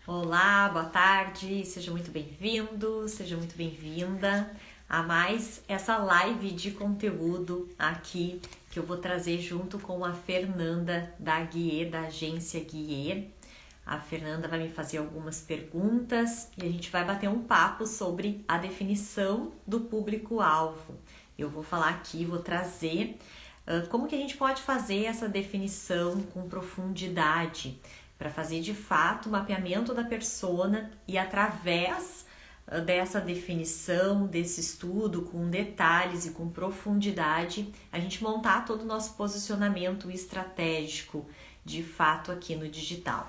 Olá, boa tarde, seja muito bem-vindo, seja muito bem-vinda a mais essa live de conteúdo aqui que eu vou trazer junto com a Fernanda da Guiê, da agência Guiê. A Fernanda vai me fazer algumas perguntas e a gente vai bater um papo sobre a definição do público-alvo. Eu vou falar aqui, vou trazer como que a gente pode fazer essa definição com profundidade para fazer de fato o mapeamento da persona e através dessa definição, desse estudo com detalhes e com profundidade, a gente montar todo o nosso posicionamento estratégico de fato aqui no digital.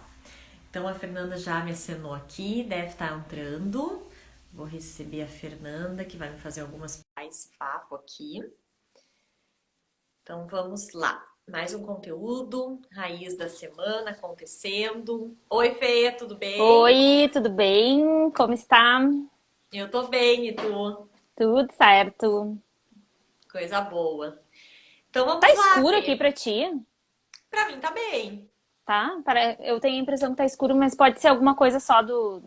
Então a Fernanda já me acenou aqui, deve estar entrando. Vou receber a Fernanda que vai me fazer algumas esse papo aqui. Então vamos lá. Mais um conteúdo, raiz da semana acontecendo. Oi, Fê, tudo bem? Oi, tudo bem? Como está? Eu tô bem, e tu? Tudo certo. Coisa boa. Então Tá vamos lá, escuro aqui Fê. pra ti, Pra mim tá bem. tá? Eu tenho a impressão que tá escuro, mas pode ser alguma coisa só do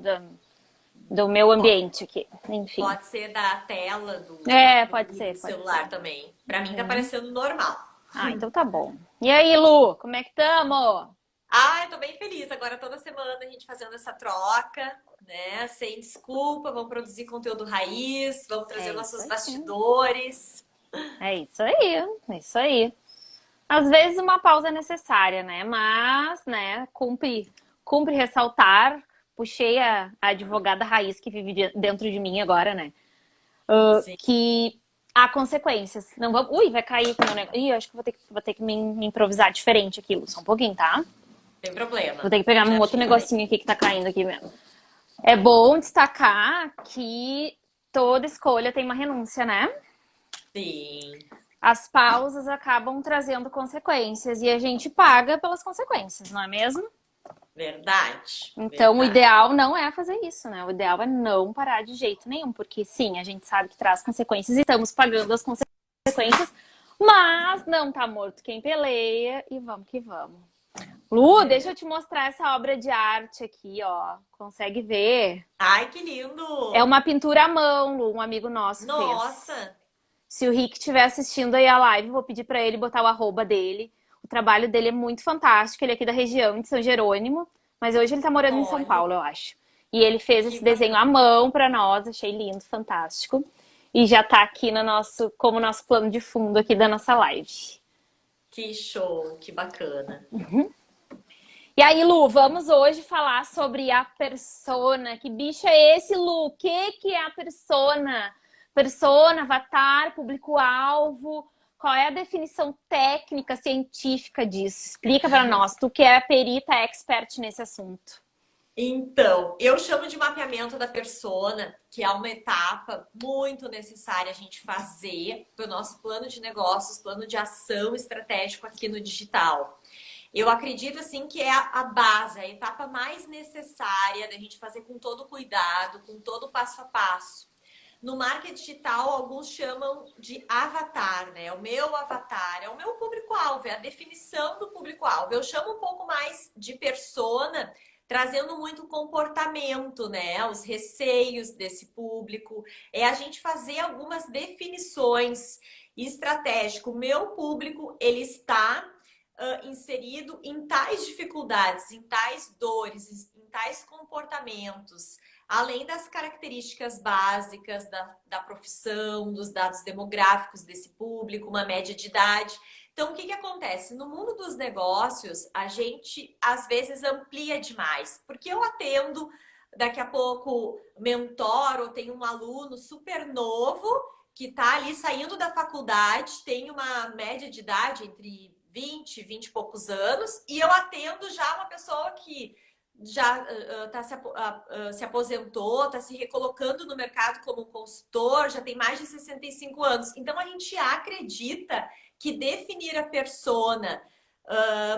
meu Ó, ambiente aqui. Enfim. pode ser da tela É, do pode ser. celular também. Pra mim tá Uhum. parecendo normal. Ah, então tá bom. E aí, Lu, como é que tamo? Ah, eu tô bem feliz. Agora toda semana a gente fazendo essa troca, né? Sem desculpa, vamos produzir conteúdo raiz, vamos trazer É isso nossos aí. bastidores. É isso aí, é isso aí. Às vezes uma pausa é necessária, né? Mas, né, cumpre ressaltar. Puxei a advogada raiz que vive dentro de mim agora, né? Sim, Que há consequências. Não vamos. Ui, vai cair com o meu negócio. Ih, eu acho que vou ter que me improvisar diferente aqui, Lu. Só um pouquinho, tá? sem Vou problema. ter que pegar Já um outro ajeitei. negocinho aqui que tá caindo aqui mesmo. É bom destacar que toda escolha tem uma renúncia, né? Sim, As pausas acabam trazendo consequências e a gente paga pelas consequências, não é mesmo? verdade, Então, o verdade. ideal não é fazer isso, né? O ideal é não parar de jeito nenhum, porque sim, a gente sabe que traz consequências e estamos pagando as consequências, mas não tá morto quem peleia e vamos que vamos. Lu, deixa É. eu te mostrar essa obra de arte aqui, ó. Consegue ver? Ai, que É lindo! uma pintura à mão, Lu, um amigo nosso fez. Nossa, Se o Rick estiver assistindo aí a live, vou pedir para ele botar o arroba dele. O trabalho dele é muito fantástico. Ele é aqui da região de São Jerônimo, mas hoje ele tá morando em São olha, Paulo, eu acho. E ele fez que esse desenho à bacana. mão para nós, achei lindo, fantástico. E já tá aqui no nosso, como nosso plano de fundo aqui da nossa live. Que show, que bacana. E aí, Lu, vamos hoje falar sobre a persona. Que bicho é esse, Lu? O que é a persona? Persona, avatar, público-alvo. Qual é a definição técnica, científica disso? Explica para nós, tu que é perita expert nesse assunto. Então, eu chamo de mapeamento da persona, que é uma etapa muito necessária a gente fazer para o nosso plano de negócios, plano de ação estratégico aqui no digital. Eu acredito assim que é a base, a etapa mais necessária da gente fazer com todo cuidado, com todo passo a passo. No marketing digital, alguns chamam de avatar, né? O meu avatar é o meu público-alvo, é a definição do público-alvo. Eu chamo um pouco mais de persona, trazendo muito comportamento, né? Os receios desse público. É a gente fazer algumas definições estratégicas. O meu público, ele está inserido em tais dificuldades, em tais dores, em tais comportamentos, além das características básicas da profissão, dos dados demográficos desse público, uma média de idade. Então, o que acontece? No mundo dos negócios, a gente às vezes amplia demais, porque eu atendo daqui a pouco mentor ou tenho um aluno super novo que está ali saindo da faculdade, tem uma média de idade entre 20 e poucos anos, e eu atendo já uma pessoa que já se aposentou, está se recolocando no mercado como consultor, já tem mais de 65 anos. Então a gente acredita que definir a persona,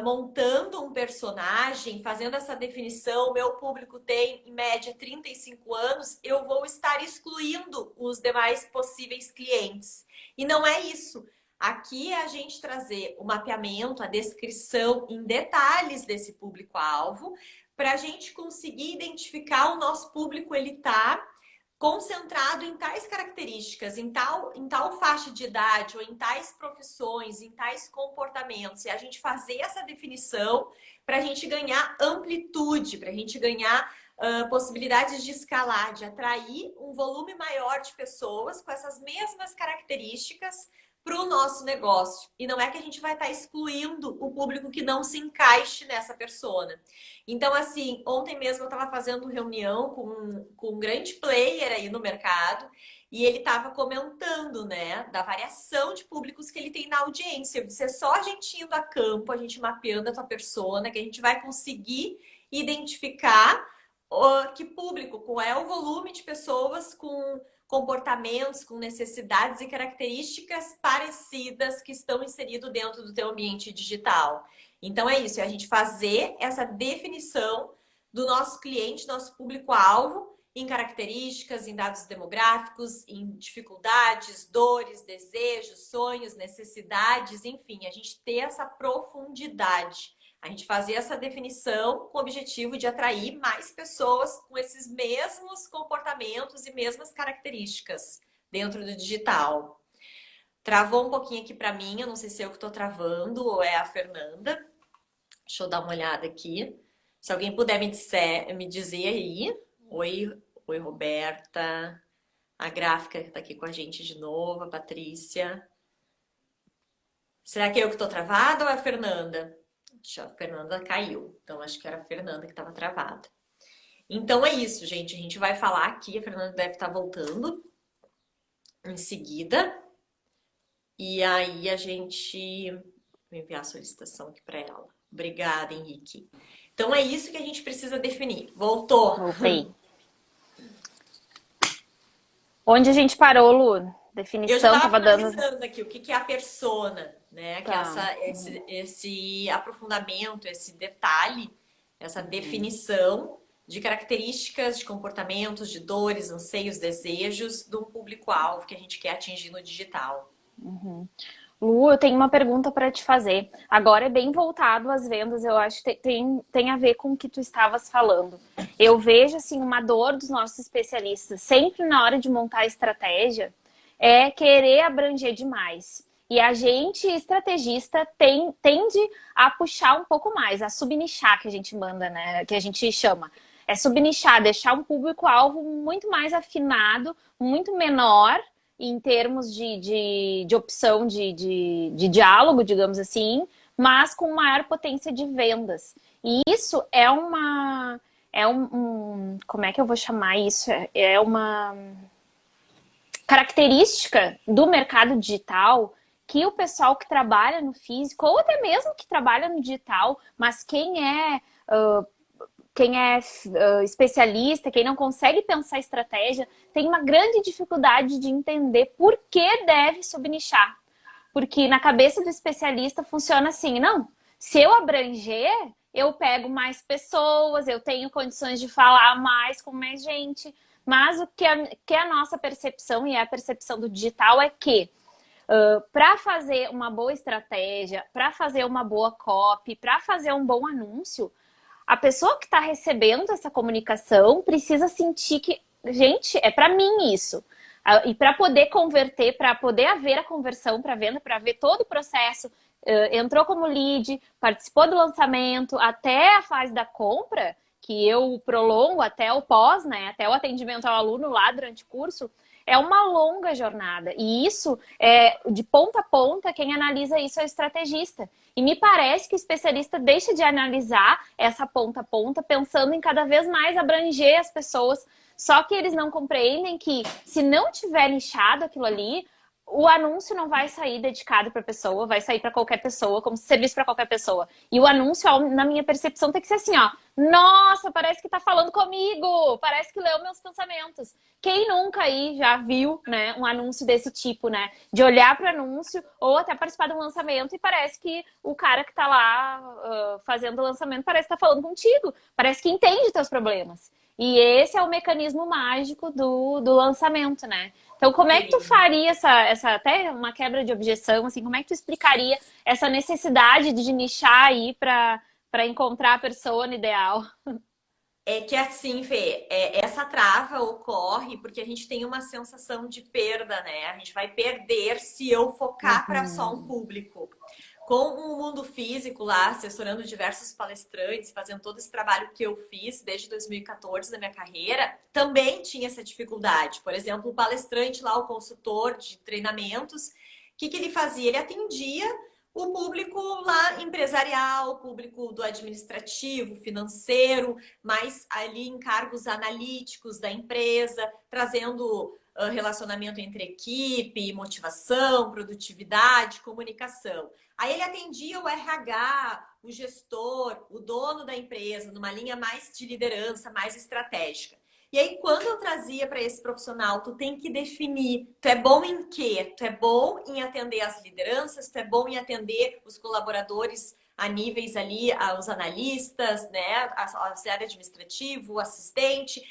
montando um personagem, fazendo essa definição, meu público tem em média 35 anos, eu vou estar excluindo os demais possíveis clientes. E não é isso. Aqui é a gente trazer o mapeamento, a descrição em detalhes desse público-alvo, para a gente conseguir identificar o nosso público, ele tá concentrado em tais características, em tal faixa de idade, ou em tais profissões, em tais comportamentos, e a gente fazer essa definição para a gente ganhar amplitude, para a gente ganhar possibilidades de escalar, de atrair um volume maior de pessoas com essas mesmas características para o nosso negócio. E não é que a gente vai estar excluindo o público que não se encaixe nessa persona. Então, assim, ontem mesmo eu estava fazendo reunião com um grande player aí no mercado e ele estava comentando, né, da variação de públicos que ele tem na audiência. Eu disse, é só a gente indo a campo, a gente mapeando a tua persona, que a gente vai conseguir identificar que público, qual é o volume de pessoas com comportamentos, com necessidades e características parecidas que estão inseridos dentro do teu ambiente digital. Então é isso, é a gente fazer essa definição do nosso cliente, nosso público-alvo, em características, em dados demográficos, em dificuldades, dores, desejos, sonhos, necessidades, enfim, a gente ter essa profundidade. A gente fazer essa definição com o objetivo de atrair mais pessoas com esses mesmos comportamentos e mesmas características dentro do digital. Travou um pouquinho aqui para mim, eu não sei se é eu que estou travando ou é a Fernanda. Deixa eu dar uma olhada aqui. Se alguém puder me dizer aí. Oi, Roberta. A gráfica está aqui com a gente de novo, a Patrícia. Será que é eu que estou travada ou é a Fernanda? A Fernanda caiu, então acho que era a Fernanda que estava travada. Então é isso, gente. A gente vai falar aqui. A Fernanda deve estar voltando em seguida. E aí a gente vou enviar a solicitação aqui para ela. Obrigada, Henrique. Então é isso que a gente precisa definir. Voltou. Voltei. Onde a gente parou, Lu? Definição, eu já estava dando aqui o que é a persona, né? Que esse aprofundamento, esse detalhe, essa definição de características, de comportamentos, de dores, anseios, desejos de um público-alvo que a gente quer atingir no digital. Lu, eu tenho uma pergunta para te fazer. Agora é bem voltado às vendas, eu acho que tem a ver com o que tu estavas falando. Eu vejo assim uma dor dos nossos especialistas, sempre na hora de montar a estratégia, é querer abranger demais. E a gente, estrategista, tende a puxar um pouco mais, a subnichar, que a gente manda, né? Que a gente chama. É subnichar, deixar um público-alvo muito mais afinado, muito menor em termos de opção de diálogo, digamos assim, mas com maior potência de vendas. E isso é como é que eu vou chamar isso? É uma característica do mercado digital que o pessoal que trabalha no físico, ou até mesmo que trabalha no digital, mas quem é especialista, quem não consegue pensar estratégia, tem uma grande dificuldade de entender por que deve subnichar. Porque na cabeça do especialista funciona assim, não, se eu abranger, eu pego mais pessoas, eu tenho condições de falar mais com mais gente. Mas o que é a nossa percepção e a percepção do digital é que para fazer uma boa estratégia, para fazer uma boa copy, para fazer um bom anúncio, a pessoa que está recebendo essa comunicação precisa sentir que, gente, é para mim isso. E para poder converter, para poder haver a conversão para venda, para ver todo o processo, entrou como lead, participou do lançamento, até a fase da compra, que eu prolongo até o pós, né? Até o atendimento ao aluno lá durante o curso, é uma longa jornada. E isso, de ponta a ponta, quem analisa isso é o estrategista. E me parece que o especialista deixa de analisar essa ponta a ponta, pensando em cada vez mais abranger as pessoas. Só que eles não compreendem que, se não tiver nichado aquilo ali, o anúncio não vai sair dedicado para a pessoa, vai sair para qualquer pessoa, como se servisse para qualquer pessoa. E o anúncio, na minha percepção, tem que ser assim, ó. Nossa, parece que tá falando comigo, parece que leu meus pensamentos. Quem nunca aí já viu, né, um anúncio desse tipo, né? De olhar para o anúncio ou até participar de um lançamento e parece que o cara que tá lá fazendo o lançamento parece que tá falando contigo, parece que entende teus problemas. E esse é o mecanismo mágico do lançamento, né? Então, como é que tu faria essa até uma quebra de objeção, assim, como é que tu explicaria essa necessidade de nichar aí para para encontrar a persona ideal? É que assim, Fê, essa trava ocorre porque a gente tem uma sensação de perda, né? A gente vai perder se eu focar para só um Uhum. público. Com o mundo físico lá, assessorando diversos palestrantes, fazendo todo esse trabalho que eu fiz desde 2014 na minha carreira, também tinha essa dificuldade. Por exemplo, o palestrante lá, o consultor de treinamentos, o que que ele fazia? Ele atendia o público lá empresarial, o público do administrativo, financeiro, mais ali em cargos analíticos da empresa, trazendo relacionamento entre equipe, motivação, produtividade, comunicação. Aí ele atendia o RH, o gestor, o dono da empresa, numa linha mais de liderança, mais estratégica. E aí, quando eu trazia para esse profissional, tu tem que definir, tu é bom em quê? Tu é bom em atender as lideranças, tu é bom em atender os colaboradores a níveis ali, os analistas, né, auxiliar administrativo, o assistente.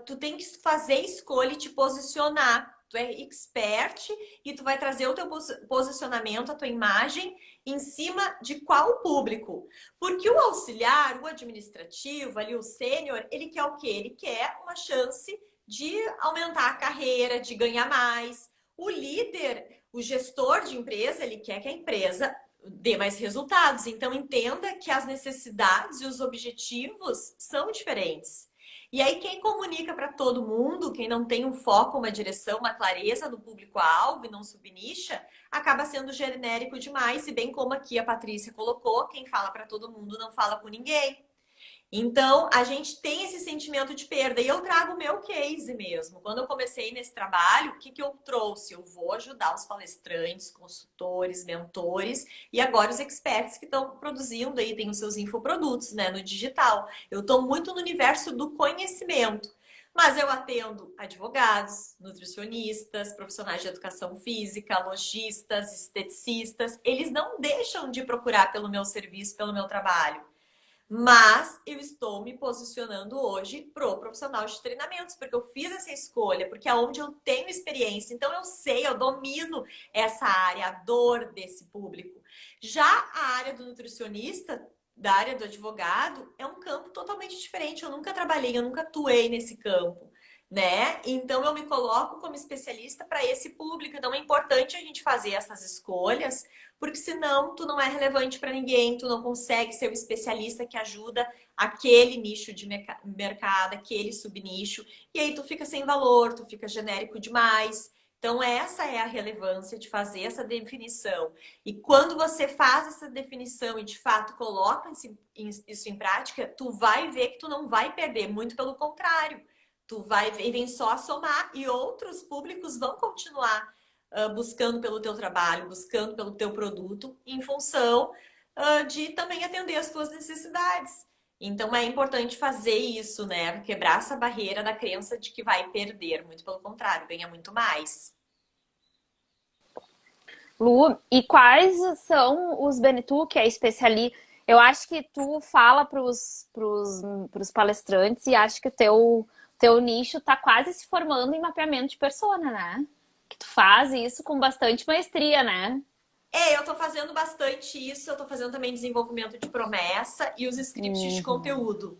Tu tem que fazer escolha e te posicionar. Tu é expert e tu vai trazer o teu posicionamento, a tua imagem em cima de qual público. Porque o auxiliar, o administrativo, ali o sênior, ele quer o quê? Ele quer uma chance de aumentar a carreira, de ganhar mais. O líder, o gestor de empresa, ele quer que a empresa dê mais resultados. Então entenda que as necessidades e os objetivos são diferentes. E aí, quem comunica para todo mundo, quem não tem um foco, uma direção, uma clareza no público-alvo e não subnicha, acaba sendo genérico demais. E bem como aqui a Patrícia colocou, quem fala para todo mundo não fala com ninguém. Então, a gente tem esse sentimento de perda. E eu trago o meu case mesmo. Quando eu comecei nesse trabalho, o que que eu trouxe? Eu vou ajudar os palestrantes, consultores, mentores e agora os experts que estão produzindo aí, tem os seus infoprodutos, né, no digital. Eu estou muito no universo do conhecimento. Mas eu atendo advogados, nutricionistas, profissionais de educação física, lojistas, esteticistas. Eles não deixam de procurar pelo meu serviço, pelo meu trabalho. Mas eu estou me posicionando hoje pro profissional de treinamentos, porque eu fiz essa escolha, porque é onde eu tenho experiência. Então eu sei, eu domino essa área, a dor desse público. Já a área do nutricionista, da área do advogado, é um campo totalmente diferente. Eu nunca trabalhei, eu nunca atuei nesse campo, né? Então eu me coloco como especialista para esse público. Então é importante a gente fazer essas escolhas, porque senão tu não é relevante para ninguém, tu não consegue ser o especialista que ajuda aquele nicho de mercado, aquele subnicho, e aí tu fica sem valor, tu fica genérico demais. Então essa é a relevância de fazer essa definição. E quando você faz essa definição e de fato coloca isso em prática, tu vai ver que tu não vai perder, muito pelo contrário. Tu vai vem só a somar e outros públicos vão continuar buscando pelo teu trabalho, buscando pelo teu produto, em função de também atender as tuas necessidades. Então é importante fazer isso, né? Quebrar essa barreira da crença de que vai perder. Muito pelo contrário, ganha muito mais. Lu, e quais são os benefícios que é especialista? Eu acho que tu fala para os palestrantes e acho que o teu nicho está quase se formando em mapeamento de persona, né? Que tu faz isso com bastante maestria, né? Eu tô fazendo bastante isso, eu tô fazendo também desenvolvimento de promessa e os scripts de Uhum, conteúdo,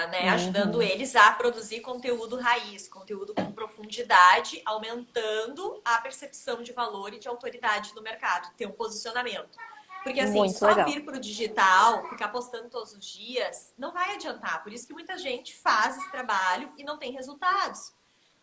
né? Ajudando uhum. eles a produzir conteúdo raiz, conteúdo com profundidade, aumentando a percepção de valor e de autoridade no mercado, ter um posicionamento. Porque assim, Muito só legal. vir pro digital, ficar postando todos os dias, não vai adiantar. Por isso que muita gente faz esse trabalho e não tem resultados.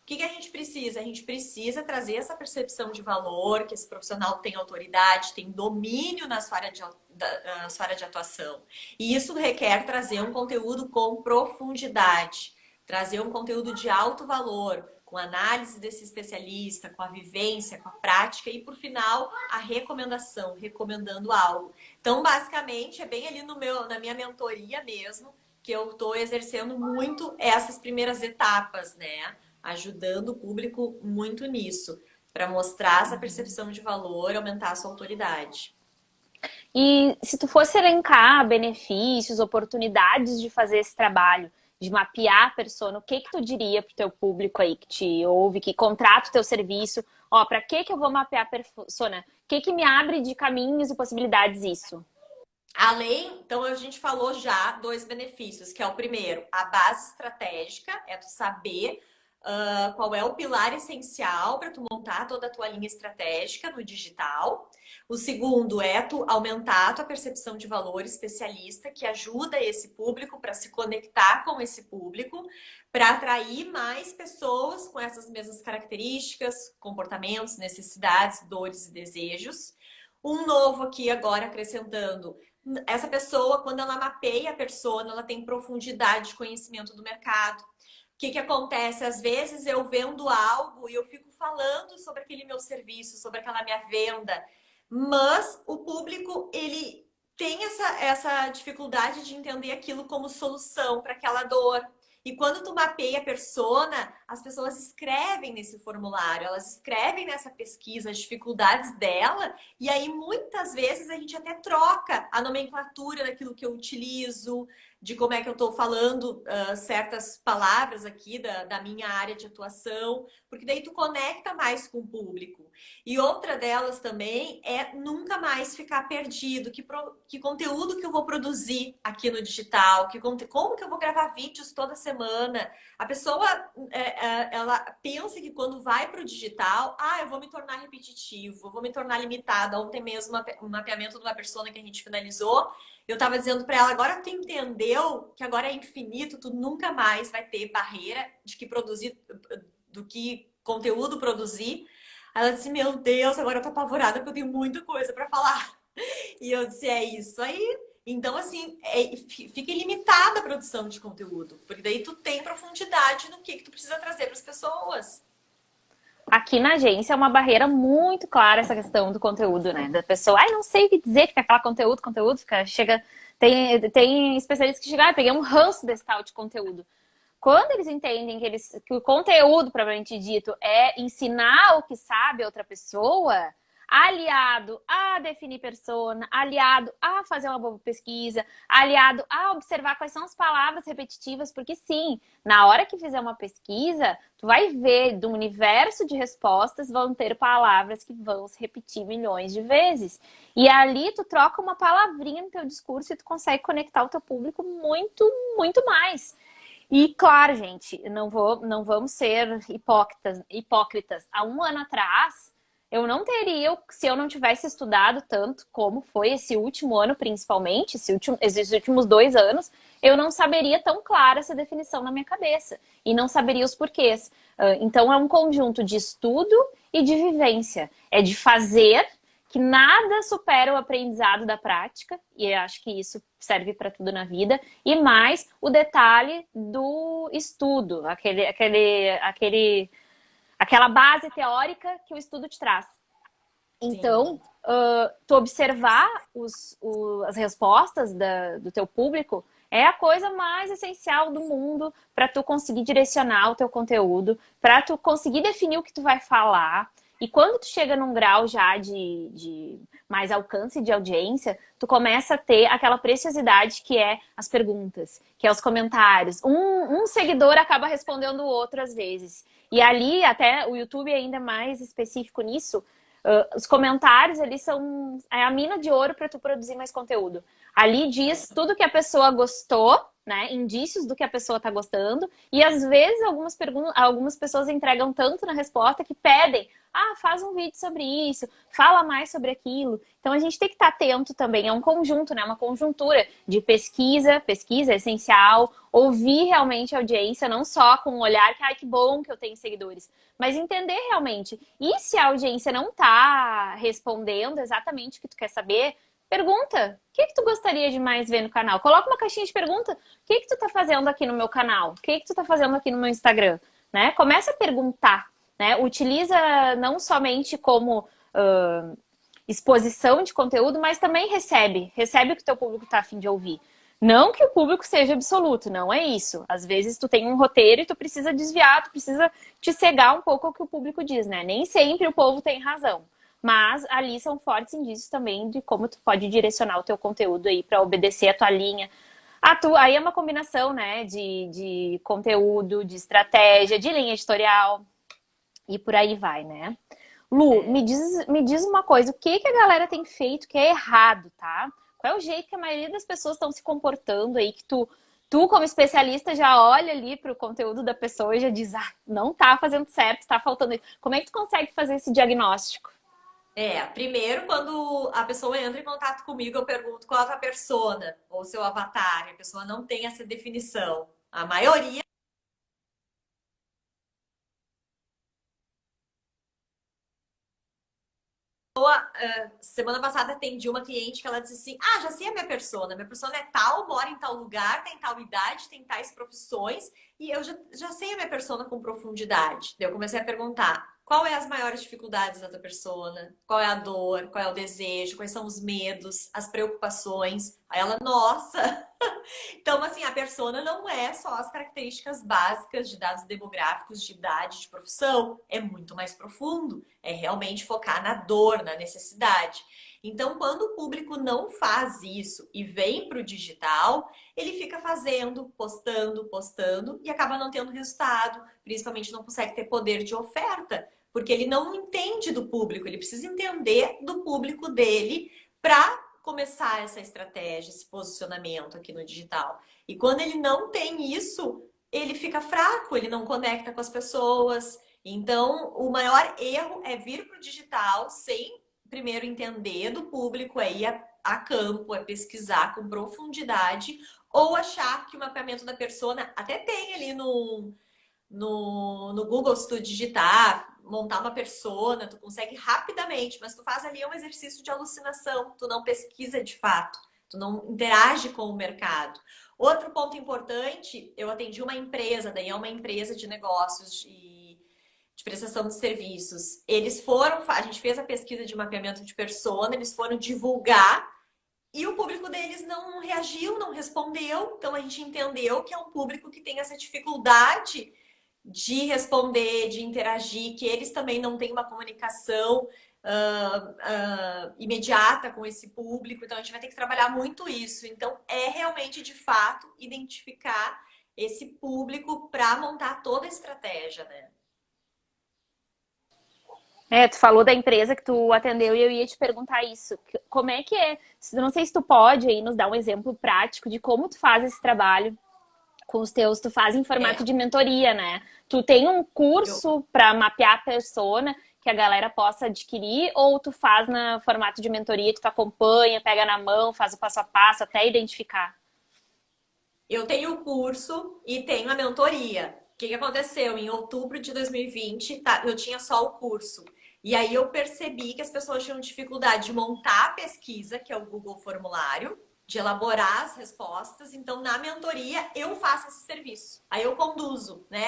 O que que a gente precisa? A gente precisa trazer essa percepção de valor, que esse profissional tem autoridade, tem domínio na sua área na sua área de atuação. E isso requer trazer um conteúdo com profundidade, trazer um conteúdo de alto valor, com análise desse especialista, com a vivência, com a prática e, por final, a recomendação, recomendando algo. Então, basicamente, é bem ali na minha mentoria mesmo, que eu estou exercendo muito essas primeiras etapas, né? Ajudando o público muito nisso, para mostrar essa percepção de valor, aumentar a sua autoridade. E se tu fosse elencar benefícios, oportunidades de fazer esse trabalho, de mapear a persona, o que que tu diria pro teu público aí que te ouve, que contrata o teu serviço? Ó, para que que eu vou mapear a persona? O que que me abre de caminhos e possibilidades isso? Além, então a gente falou já dois benefícios, que é o primeiro, a base estratégica, é tu saber qual é o pilar essencial para tu montar toda a tua linha estratégica no digital. O segundo é tu aumentar a tua percepção de valor especialista, que ajuda esse público para se conectar com esse público, para atrair mais pessoas com essas mesmas características, comportamentos, necessidades, dores e desejos. Um novo aqui agora acrescentando, essa pessoa, quando ela mapeia a persona, ela tem profundidade de conhecimento do mercado. O que acontece? Às vezes eu vendo algo e eu fico falando sobre aquele meu serviço, sobre aquela minha venda, mas o público, ele tem essa dificuldade de entender aquilo como solução para aquela dor. E quando tu mapeia a persona, as pessoas escrevem nesse formulário, elas escrevem nessa pesquisa as dificuldades dela, e aí muitas vezes a gente até troca a nomenclatura daquilo que eu utilizo, de como é que eu estou falando certas palavras aqui da minha área de atuação, porque daí tu conecta mais com o público. E outra delas também é nunca mais ficar perdido. Que conteúdo que eu vou produzir aqui no digital? Como que eu vou gravar vídeos toda semana? A pessoa, ela pensa que quando vai para o digital, eu vou me tornar repetitivo, eu vou me tornar limitada. Ontem mesmo, um mapeamento de uma persona que a gente finalizou, eu estava dizendo para ela, agora tu entendeu que agora é infinito, tu nunca mais vai ter barreira de que produzir, do que conteúdo produzir. Ela disse, meu Deus, agora eu tô apavorada porque eu tenho muita coisa para falar. E eu disse, é isso aí. Então, assim, fica ilimitada a produção de conteúdo, porque daí tu tem profundidade no que tu precisa trazer para as pessoas. Aqui na agência é uma barreira muito clara essa questão do conteúdo, né? Da pessoa, não sei o que dizer, fica aquela conteúdo, chega. Tem especialistas que chegam, peguei um ranço desse tal de conteúdo. Quando eles entendem que o conteúdo, propriamente dito, é ensinar o que sabe a outra pessoa, aliado a definir persona, aliado a fazer uma boa pesquisa, aliado a observar quais são as palavras repetitivas, porque sim, na hora que fizer uma pesquisa, tu vai ver do universo de respostas vão ter palavras que vão se repetir milhões de vezes. E ali tu troca uma palavrinha no teu discurso e tu consegue conectar o teu público muito, muito mais. E claro, gente, não vamos ser hipócritas. Há um ano atrás, eu não teria, se eu não tivesse estudado tanto como foi esse último ano, principalmente, esses últimos 2 anos, eu não saberia tão clara essa definição na minha cabeça. E não saberia os porquês. Então, é um conjunto de estudo e de vivência. É de fazer, que nada supera o aprendizado da prática, e eu acho que isso serve para tudo na vida, e mais o detalhe do estudo, aquela base teórica que o estudo te traz. Então, tu observar as respostas do teu público é a coisa mais essencial do mundo para tu conseguir direcionar o teu conteúdo, para tu conseguir definir o que tu vai falar. E quando tu chega num grau já de mais alcance de audiência, tu começa a ter aquela preciosidade que é as perguntas, que é os comentários. Um seguidor acaba respondendo o outro às vezes. E ali, até o YouTube é ainda mais específico nisso, os comentários ali são a mina de ouro para tu produzir mais conteúdo. Ali diz tudo que a pessoa gostou, né? Indícios do que a pessoa está gostando. E às vezes algumas pessoas entregam tanto na resposta que pedem, faz um vídeo sobre isso, fala mais sobre aquilo. Então a gente tem que estar atento também, é um conjunto, né? Uma conjuntura de pesquisa é essencial, ouvir realmente a audiência, não só com o olhar que, que bom que eu tenho seguidores, mas entender realmente. E se a audiência não está respondendo exatamente o que tu quer saber, pergunta, o que tu gostaria de mais ver no canal? Coloca uma caixinha de pergunta, o que tu tá fazendo aqui no meu canal? O que tu tá fazendo aqui no meu Instagram? Né? Começa a perguntar, né? Utiliza não somente como exposição de conteúdo, mas também recebe o que o teu público tá a fim de ouvir. Não que o público seja absoluto, não é isso. Às vezes tu tem um roteiro e tu precisa desviar, tu precisa te cegar um pouco ao que o público diz, né? Nem sempre o povo tem razão. Mas ali são fortes indícios também de como tu pode direcionar o teu conteúdo aí para obedecer a tua linha. Aí é uma combinação, né, de conteúdo, de estratégia, de linha editorial e por aí vai, né? Lu, me diz uma coisa, o que a galera tem feito que é errado, tá? Qual é o jeito que a maioria das pessoas estão se comportando aí, que tu como especialista, já olha ali para o conteúdo da pessoa e já diz, não tá fazendo certo, tá faltando isso. Como é que tu consegue fazer esse diagnóstico? Primeiro, quando a pessoa entra em contato comigo, eu pergunto qual é a tua persona ou seu avatar. A pessoa não tem essa definição. A maioria. Semana passada atendi uma cliente que ela disse assim: Ah, já sei a minha persona. Minha persona é tal, mora em tal lugar, tem tal idade, tem tais profissões, e eu já sei a minha persona com profundidade. Daí eu comecei a perguntar: qual é as maiores dificuldades da tua persona? Qual é a dor? Qual é o desejo? Quais são os medos, as preocupações? Aí ela, nossa! Então, assim, a persona não é só as características básicas de dados demográficos, de idade, de profissão. É muito mais profundo. É realmente focar na dor, na necessidade. Então, quando o público não faz isso e vem para o digital, ele fica fazendo, postando, postando e acaba não tendo resultado. Principalmente não consegue ter poder de oferta, porque ele não entende do público. Ele precisa entender do público dele para começar essa estratégia, esse posicionamento aqui no digital. E quando ele não tem isso, ele fica fraco, ele não conecta com as pessoas. Então, o maior erro é vir para o digital sem primeiro entender do público, é ir a campo, é pesquisar com profundidade, ou achar que o mapeamento da persona até tem ali no Google, se tu digitar, montar uma persona, tu consegue rapidamente, mas tu faz ali um exercício de alucinação, tu não pesquisa de fato, tu não interage com o mercado. Outro ponto importante, eu atendi uma empresa, daí é uma empresa de negócios de prestação de serviços. Eles foram, a gente fez a pesquisa de mapeamento de persona, eles foram divulgar e o público deles não reagiu, não respondeu. Então a gente entendeu que é um público que tem essa dificuldade de responder, de interagir, que eles também não têm uma comunicação imediata com esse público. Então a gente vai ter que trabalhar muito isso. Então é realmente de fato identificar esse público para montar toda a estratégia, né? Tu falou da empresa que tu atendeu e eu ia te perguntar isso. Como é que é? Não sei se tu pode aí nos dar um exemplo prático de como tu faz esse trabalho com os teus, tu faz em formato É, de mentoria, né? Tu tem um eu, curso para mapear a persona que a galera possa adquirir ou tu faz no formato de mentoria que tu acompanha, pega na mão, faz o passo a passo até identificar? eu tenho o curso e tenho a mentoria. O que aconteceu? Em outubro de 2020, tá, eu tinha só o curso. E aí eu percebi que as pessoas tinham dificuldade de montar a pesquisa, que é o Google Formulário, de elaborar as respostas. Então, na mentoria, eu faço esse serviço. Aí eu conduzo, né?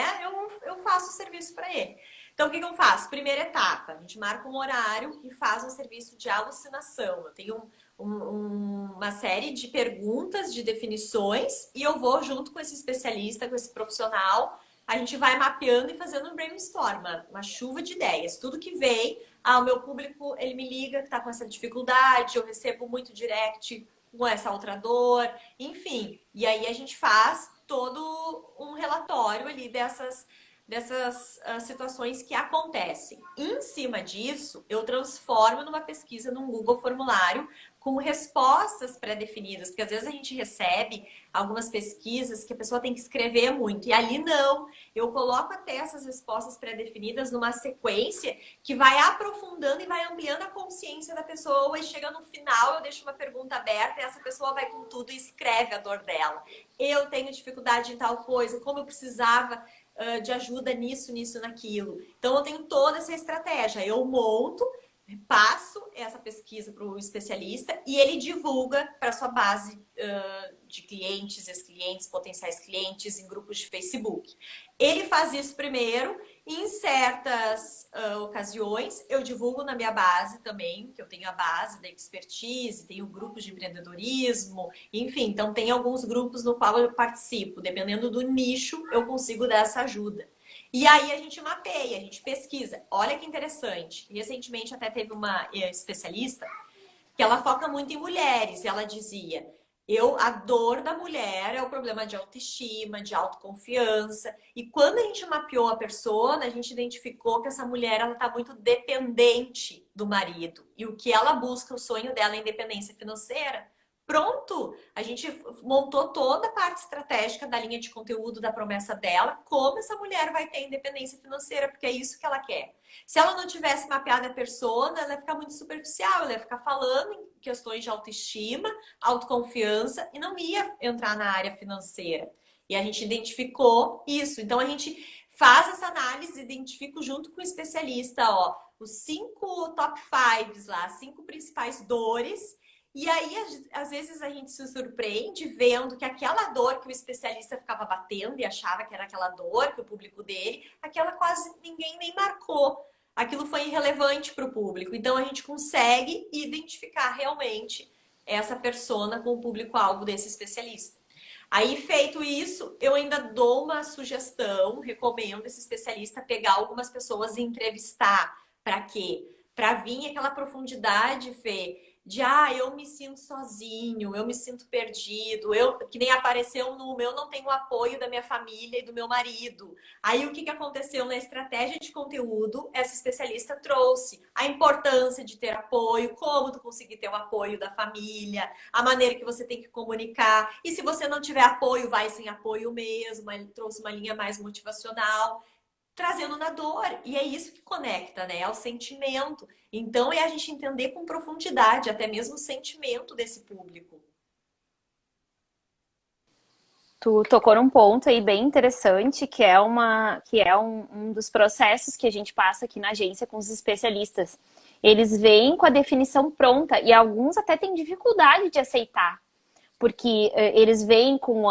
Eu faço o serviço para ele. Então, o que eu faço? Primeira etapa, a gente marca um horário e faz um serviço de alucinação. Eu tenho uma série de perguntas, de definições, e eu vou junto com esse especialista, com esse profissional, a gente vai mapeando e fazendo um brainstorm, uma chuva de ideias. Tudo que vem, o meu público, ele me liga que está com essa dificuldade, eu recebo muito direct com essa outra dor, enfim. E aí a gente faz todo um relatório ali dessas situações que acontecem. Em cima disso, eu transformo numa pesquisa num Google Formulário com respostas pré-definidas, porque às vezes a gente recebe algumas pesquisas que a pessoa tem que escrever muito, e ali não. Eu coloco até essas respostas pré-definidas numa sequência que vai aprofundando e vai ampliando a consciência da pessoa, e chega no final, eu deixo uma pergunta aberta e essa pessoa vai com tudo e escreve a dor dela. Eu tenho dificuldade em tal coisa, como eu precisava de ajuda nisso, nisso, naquilo. Então eu tenho toda essa estratégia. Eu monto, passo essa pesquisa para o especialista e ele divulga para sua base de clientes, ex-clientes, potenciais clientes em grupos de Facebook. Ele faz isso primeiro e em certas ocasiões eu divulgo na minha base também, que eu tenho a base da expertise, tenho grupos de empreendedorismo, enfim, então tem alguns grupos no qual eu participo. Dependendo do nicho, eu consigo dar essa ajuda. E aí a gente mapeia, a gente pesquisa. Olha que interessante. Recentemente até teve uma especialista que ela foca muito em mulheres. E ela dizia, a dor da mulher é o problema de autoestima, de autoconfiança. E quando a gente mapeou a persona, a gente identificou que essa mulher ela está muito dependente do marido. E o que ela busca, o sonho dela é independência financeira. Pronto! A gente montou toda a parte estratégica da linha de conteúdo da promessa dela, como essa mulher vai ter independência financeira, porque é isso que ela quer. Se ela não tivesse mapeado a persona, ela ia ficar muito superficial, ela ia ficar falando em questões de autoestima, autoconfiança e não ia entrar na área financeira. E a gente identificou isso. Então a gente faz essa análise, identifica junto com o especialista, ó, os 5 top 5 lá, 5 principais dores. E aí, às vezes, a gente se surpreende vendo que aquela dor que o especialista ficava batendo e achava que era aquela dor, que o público dele, aquela quase ninguém nem marcou. Aquilo foi irrelevante para o público. Então, a gente consegue identificar realmente essa persona com o público-alvo desse especialista. Aí, feito isso, eu ainda dou uma sugestão, recomendo esse especialista pegar algumas pessoas e entrevistar. Para quê? Para vir aquela profundidade, Fê, de eu me sinto sozinho, eu me sinto perdido, que nem apareceu no meu, eu não tenho apoio da minha família e do meu marido. Aí o que aconteceu na estratégia de conteúdo? Essa especialista trouxe a importância de ter apoio, como tu conseguir ter o apoio da família, a maneira que você tem que comunicar. E se você não tiver apoio, vai sem apoio mesmo. Ele trouxe uma linha mais motivacional, trazendo na dor. E é isso que conecta, né? É o sentimento. Então, é a gente entender com profundidade, até mesmo o sentimento desse público. Tu tocou num ponto aí bem interessante, que é um dos processos que a gente passa aqui na agência com os especialistas. Eles vêm com a definição pronta e alguns até têm dificuldade de aceitar, porque eles vêm com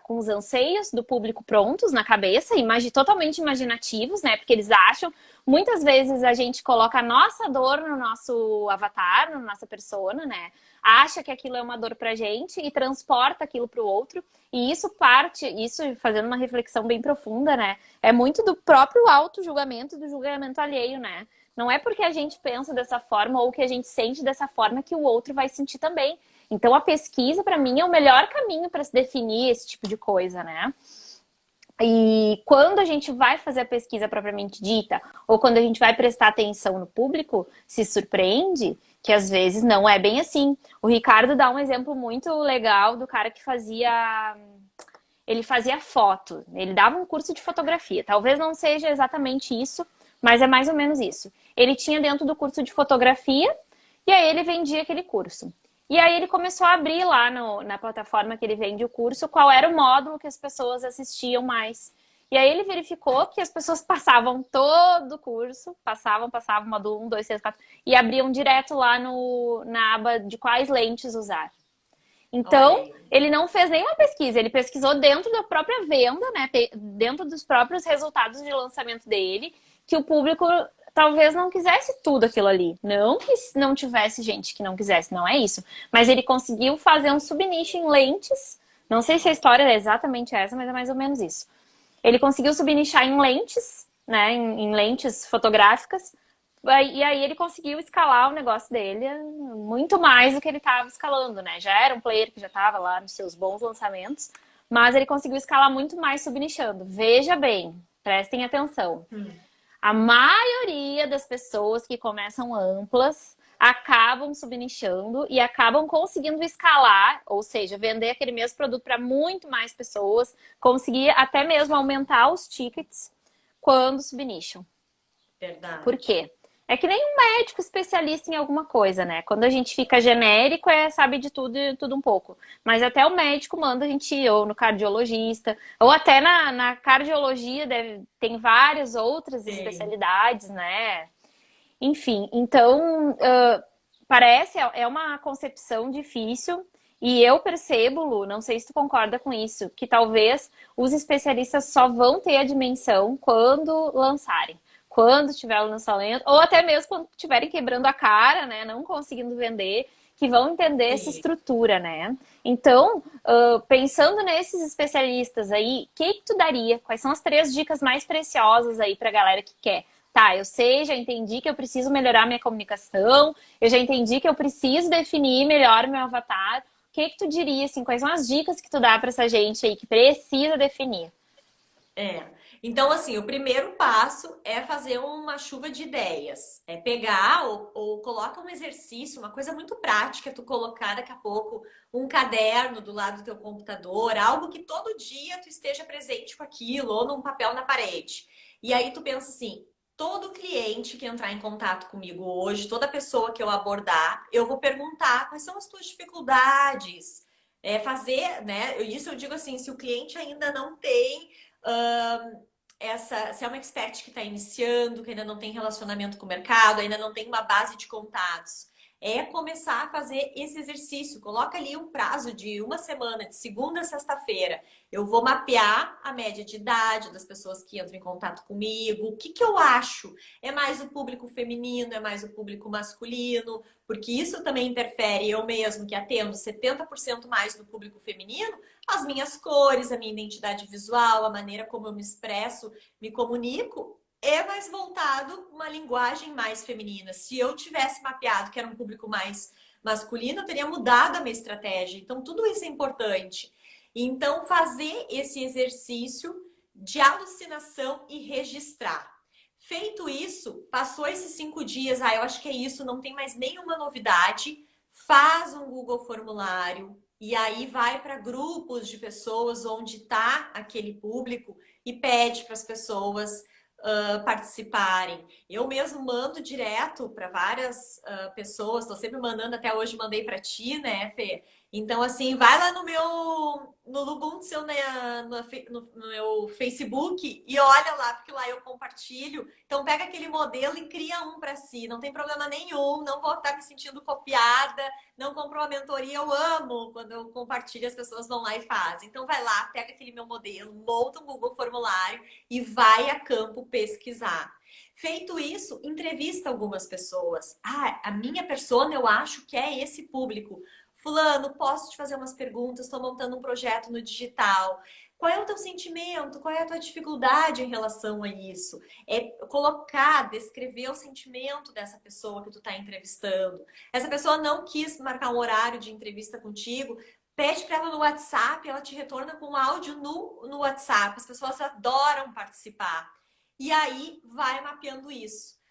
os anseios do público prontos na cabeça, totalmente imaginativos, né? Porque eles acham, muitas vezes a gente coloca a nossa dor no nosso avatar, na nossa persona, né? Acha que aquilo é uma dor pra gente e transporta aquilo pro outro. E isso fazendo uma reflexão bem profunda, né? É muito do próprio auto-julgamento, do julgamento alheio, né? Não é porque a gente pensa dessa forma ou que a gente sente dessa forma que o outro vai sentir também. Então, a pesquisa, para mim, é o melhor caminho para se definir esse tipo de coisa, né? E quando a gente vai fazer a pesquisa propriamente dita, ou quando a gente vai prestar atenção no público, se surpreende que às vezes não é bem assim. O Ricardo dá um exemplo muito legal do cara que fazia foto. Ele dava um curso de fotografia. Talvez não seja exatamente isso, mas é mais ou menos isso. Ele tinha dentro do curso de fotografia e aí ele vendia aquele curso. E aí ele começou a abrir lá na plataforma que ele vende o curso qual era o módulo que as pessoas assistiam mais. E aí ele verificou que as pessoas passavam todo o curso, passavam módulo 1, 2, 3, 4, e abriam direto lá na aba de quais lentes usar. Então, ele não fez nenhuma pesquisa, ele pesquisou dentro da própria venda, né? Dentro dos próprios resultados de lançamento dele, que o público talvez não quisesse tudo aquilo ali. Não que não tivesse gente que não quisesse, não é isso. Mas ele conseguiu fazer um subnicho em lentes. Não sei se a história é exatamente essa, mas é mais ou menos isso. Ele conseguiu subnichar em lentes, né? Em lentes fotográficas. E aí ele conseguiu escalar o negócio dele muito mais do que ele estava escalando, né? Já era um player que já estava lá nos seus bons lançamentos, mas ele conseguiu escalar muito mais subnichando. Veja bem, prestem atenção. A maioria das pessoas que começam amplas acabam subnichando e acabam conseguindo escalar, ou seja, vender aquele mesmo produto para muito mais pessoas, conseguir até mesmo aumentar os tickets quando subnicham. Verdade. Por quê? É que nem um médico especialista em alguma coisa, né? Quando a gente fica genérico, sabe de tudo e tudo um pouco. Mas até o médico manda a gente ir, ou no cardiologista, ou até na cardiologia tem várias outras especialidades, né? Enfim, então, parece, é uma concepção difícil. E eu percebo, Lu, não sei se tu concorda com isso, que talvez os especialistas só vão ter a dimensão quando lançarem. Quando tiver o lançamento, ou até mesmo quando estiverem quebrando a cara, né, não conseguindo vender, que vão entender essa estrutura, né? Então, pensando nesses especialistas aí, o que tu daria? Quais são as 3 dicas mais preciosas aí pra galera que quer? Tá, eu sei, já entendi que eu preciso melhorar minha comunicação, eu já entendi que eu preciso definir melhor meu avatar. O que tu diria, assim, quais são as dicas que tu dá pra essa gente aí que precisa definir? Então, assim, o primeiro passo é fazer uma chuva de ideias. É pegar ou coloca um exercício, uma coisa muito prática, tu colocar daqui a pouco um caderno do lado do teu computador, algo que todo dia tu esteja presente com aquilo, ou num papel na parede. E aí tu pensa assim, todo cliente que entrar em contato comigo hoje, toda pessoa que eu abordar, eu vou perguntar quais são as tuas dificuldades. Fazer, né? Isso eu digo assim, se o cliente ainda não tem se é uma expert que está iniciando, que ainda não tem relacionamento com o mercado, ainda não tem uma base de contatos, é começar a fazer esse exercício. Coloca ali um prazo de uma semana, de segunda a sexta-feira. Eu vou mapear a média de idade das pessoas que entram em contato comigo. O que que eu acho? É mais o público feminino? É mais o público masculino? Porque isso também interfere. Eu mesmo que atendo 70% mais do público feminino, as minhas cores, a minha identidade visual, a maneira como eu me expresso, me comunico, é mais voltado uma linguagem mais feminina. Se eu tivesse mapeado que era um público mais masculino, eu teria mudado a minha estratégia. Então, tudo isso é importante. Então, fazer esse exercício de alucinação e registrar. Feito isso, passou esses 5 dias, eu acho que é isso, não tem mais nenhuma novidade. Faz um Google Formulário e aí vai para grupos de pessoas onde está aquele público e pede para as pessoas participarem. Eu mesmo mando direto para várias pessoas, estou sempre mandando, até hoje mandei para ti, né, Fê? Então, assim, vai lá no Lubuntu, no meu Facebook e olha lá, porque lá eu compartilho. Então, pega aquele modelo e cria um para si. Não tem problema nenhum, não vou estar me sentindo copiada, não comprou a mentoria. Eu amo quando eu compartilho, as pessoas vão lá e fazem. Então, vai lá, pega aquele meu modelo, monta um Google Formulário e vai a campo pesquisar. Feito isso, entrevista algumas pessoas. A minha persona, eu acho que é esse público. Fulano, posso te fazer umas perguntas? Estou montando um projeto no digital. Qual é o teu sentimento? Qual é a tua dificuldade em relação a isso? É colocar, descrever o sentimento dessa pessoa que tu está entrevistando. Essa pessoa não quis marcar um horário de entrevista contigo, pede para ela no WhatsApp, ela te retorna com áudio no WhatsApp. As pessoas adoram participar. E aí vai mapeando isso.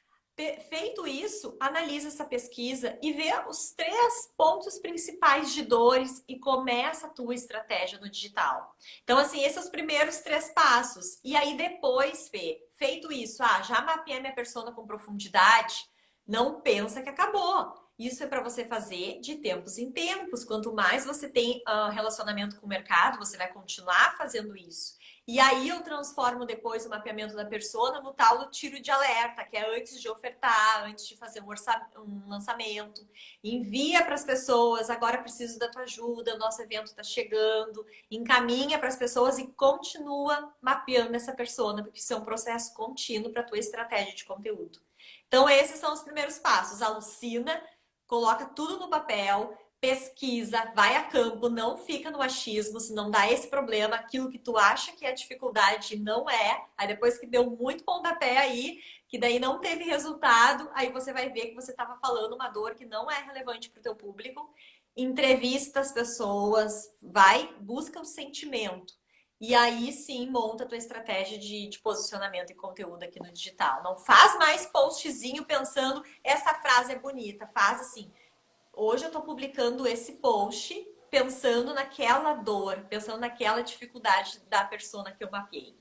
Feito isso, analisa essa pesquisa e vê os 3 pontos principais de dores e começa a tua estratégia no digital. Então, assim, esses são os primeiros 3 passos. E aí depois, Fê, feito isso, já mapeei minha persona com profundidade, não pensa que acabou. Isso é para você fazer de tempos em tempos. Quanto mais você tem relacionamento com o mercado, você vai continuar fazendo isso. E aí eu transformo depois o mapeamento da persona no tal do tiro de alerta, que é antes de ofertar, antes de fazer um lançamento. Envia para as pessoas, agora preciso da tua ajuda, o nosso evento está chegando. Encaminha para as pessoas e continua mapeando essa persona, porque isso é um processo contínuo para a tua estratégia de conteúdo. Então esses são os primeiros passos. Alucina, coloca tudo no papel, pesquisa, vai a campo, não fica no achismo, senão dá esse problema, aquilo que tu acha que é dificuldade não é, aí depois que deu muito pontapé aí, que daí não teve resultado, aí você vai ver que você estava falando uma dor que não é relevante para o teu público, entrevista as pessoas, vai, busca o sentimento. E aí sim monta a tua estratégia de posicionamento e conteúdo aqui no digital. Não faz mais postzinho pensando, essa frase é bonita, faz assim. Hoje eu estou publicando esse post pensando naquela dor, pensando naquela dificuldade da persona que eu mapeei.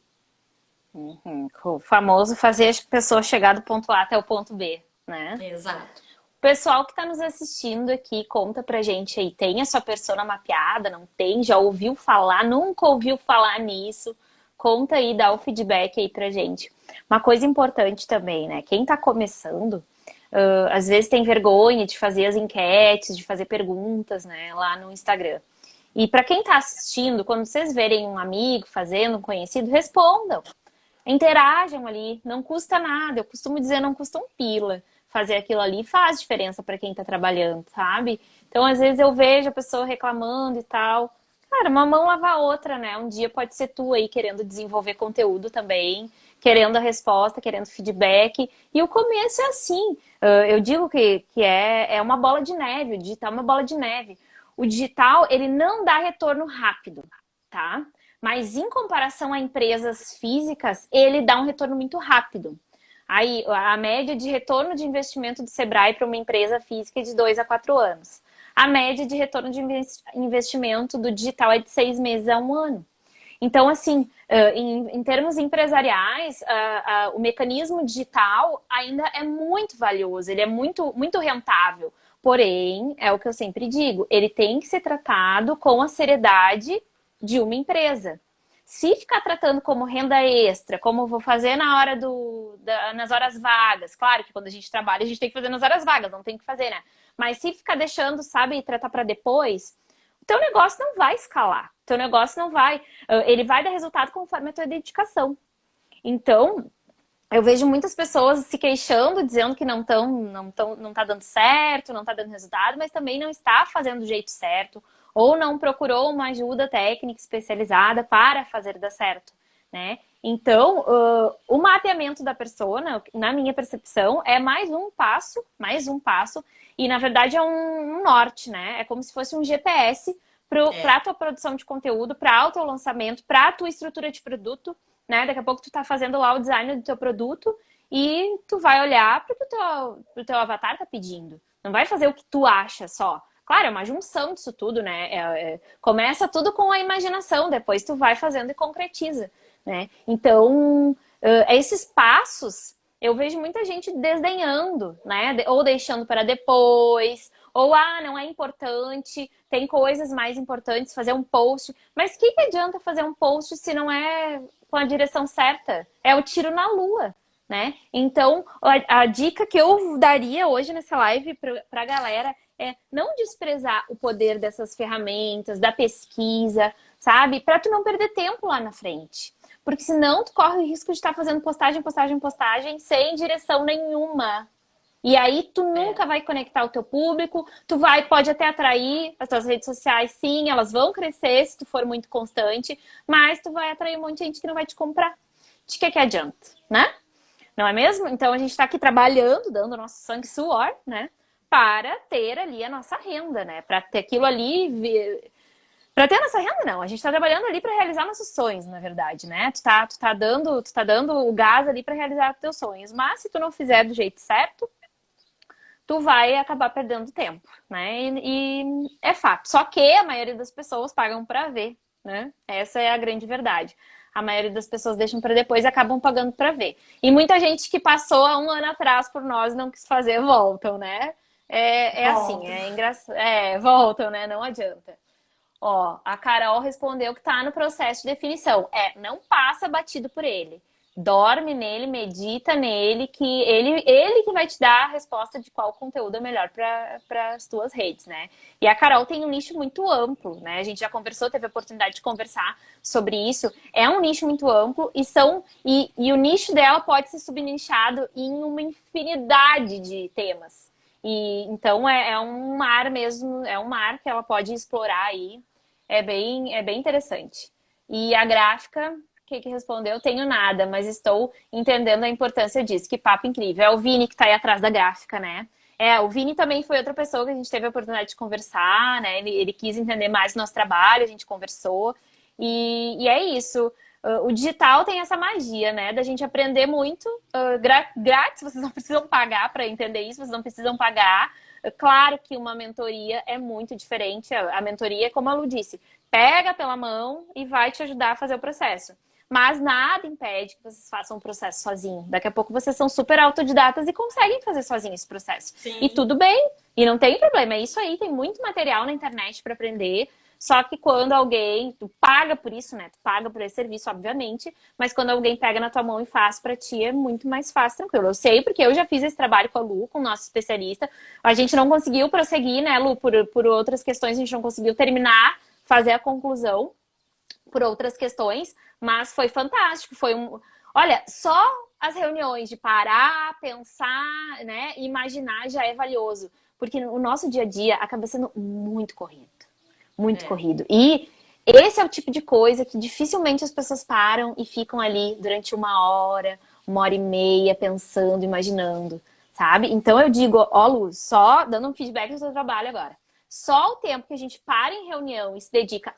O famoso fazer as pessoas chegar do ponto A até o ponto B, né? Exato. O pessoal que está nos assistindo aqui, conta pra gente aí, tem a sua persona mapeada, não tem? Já ouviu falar? Nunca ouviu falar nisso? Conta aí, dá o feedback aí pra gente. Uma coisa importante também, né? Quem tá começando, às vezes tem vergonha de fazer as enquetes, de fazer perguntas, né, lá no Instagram. E para quem está assistindo, quando vocês verem um amigo fazendo, um conhecido, respondam. Interajam ali, não custa nada. Eu costumo dizer, não custa um pila. Fazer aquilo ali faz diferença para quem está trabalhando, sabe? Então, às vezes eu vejo a pessoa reclamando e tal. Cara, uma mão lava a outra, né? Um dia pode ser tu aí querendo desenvolver conteúdo também, querendo a resposta, querendo feedback. E o começo é assim. Eu digo que é uma bola de neve. O digital é uma bola de neve. O digital, ele não dá retorno rápido, tá? Mas em comparação a empresas físicas, ele dá um retorno muito rápido. Aí, a média de retorno de investimento do Sebrae para uma empresa física é de 2 a 4 anos. A média de retorno de investimento do digital é de 6 meses a 1 ano. Então, assim, em termos empresariais, o mecanismo digital ainda é muito valioso, ele é muito, muito rentável. Porém, é o que eu sempre digo, ele tem que ser tratado com a seriedade de uma empresa. Se ficar tratando como renda extra, como eu vou fazer nas horas vagas, claro que quando a gente trabalha, a gente tem que fazer nas horas vagas, não tem que fazer, né? Mas se ficar deixando, sabe, e tratar para depois, o teu negócio não vai escalar. O teu negócio não vai... Ele vai dar resultado conforme a tua dedicação. Então, eu vejo muitas pessoas se queixando, dizendo que não tá dando certo, não tá dando resultado, mas também não está fazendo do jeito certo, ou não procurou uma ajuda técnica especializada para fazer dar certo, né? Então, o mapeamento da persona, na minha percepção, é mais um passo, e na verdade é um norte, né? É como se fosse um GPS para a tua produção de conteúdo, para o teu lançamento, para a tua estrutura de produto, né? Daqui a pouco tu tá fazendo lá o design do teu produto e tu vai olhar para o teu avatar tá pedindo. Não vai fazer o que tu acha só. Claro, é uma junção disso tudo, né? Começa tudo com a imaginação, depois tu vai fazendo e concretiza, né? Então, esses passos, eu vejo muita gente desdenhando, né? Ou deixando para depois, ou, não é importante, tem coisas mais importantes, fazer um post. Mas o que adianta fazer um post se não é com a direção certa? É o tiro na lua, né? Então, a dica que eu daria hoje nessa live para a galera é não desprezar o poder dessas ferramentas, da pesquisa, sabe? Para tu não perder tempo lá na frente. Porque senão tu corre o risco de estar fazendo postagem sem direção nenhuma. E aí tu nunca vai conectar o teu público, pode até atrair as tuas redes sociais, sim, elas vão crescer se tu for muito constante, mas tu vai atrair um monte de gente que não vai te comprar. De que adianta, né? Não é mesmo? Então a gente tá aqui trabalhando, dando nosso sangue e suor, né? Para ter ali a nossa renda, né? Para ter aquilo ali... Para ter a nossa renda, não. A gente tá trabalhando ali para realizar nossos sonhos, na verdade, né? Tu tá dando o gás ali para realizar os teus sonhos. Mas se tu não fizer do jeito certo, tu vai acabar perdendo tempo, né? E é fato. Só que a maioria das pessoas pagam para ver, né? Essa é a grande verdade. A maioria das pessoas deixam para depois e acabam pagando para ver. E muita gente que passou há 1 ano atrás por nós não quis fazer, voltam, né? Assim, é engraçado. Voltam, né? Não adianta. Ó, a Carol respondeu que tá no processo de definição. Não passa batido por ele. Dorme nele, medita nele, que ele que vai te dar a resposta de qual conteúdo é melhor para as tuas redes, né? E a Carol tem um nicho muito amplo, né? A gente já conversou, teve a oportunidade de conversar sobre isso. É um nicho muito amplo e o nicho dela pode ser subnichado em uma infinidade de temas. E então é um mar mesmo, é um mar que ela pode explorar aí. É bem interessante. E a gráfica, que respondeu? Tenho nada, mas estou entendendo a importância disso. Que papo incrível. É o Vini que está aí atrás da gráfica, né? O Vini também foi outra pessoa que a gente teve a oportunidade de conversar, né? Ele quis entender mais o nosso trabalho, a gente conversou. E é isso. O digital tem essa magia, né? Da gente aprender muito grátis. Vocês não precisam pagar para entender isso, vocês não precisam pagar. Claro que uma mentoria é muito diferente. A mentoria, como a Lu disse, pega pela mão e vai te ajudar a fazer o processo. Mas nada impede que vocês façam o processo sozinho. Daqui a pouco vocês são super autodidatas e conseguem fazer sozinho esse processo. Sim. E tudo bem, e não tem problema. É isso aí, tem muito material na internet para aprender. Só que quando tu paga por isso, né? Tu paga por esse serviço, obviamente. Mas quando alguém pega na tua mão e faz pra ti, é muito mais fácil, tranquilo. Eu sei, porque eu já fiz esse trabalho com a Lu, com o nosso especialista. A gente não conseguiu prosseguir, né, Lu? Por outras questões, a gente não conseguiu terminar, fazer a conclusão por outras questões. Mas foi fantástico. Olha, só as reuniões de parar, pensar, né? Imaginar já é valioso. Porque o nosso dia a dia acaba sendo muito corrido. Muito corrido. E esse é o tipo de coisa que dificilmente as pessoas param e ficam ali durante 1 hora, 1 hora e meia, pensando, imaginando, sabe? Então eu digo, Lu, só dando um feedback do seu trabalho agora. Só o tempo que a gente para em reunião e se dedica,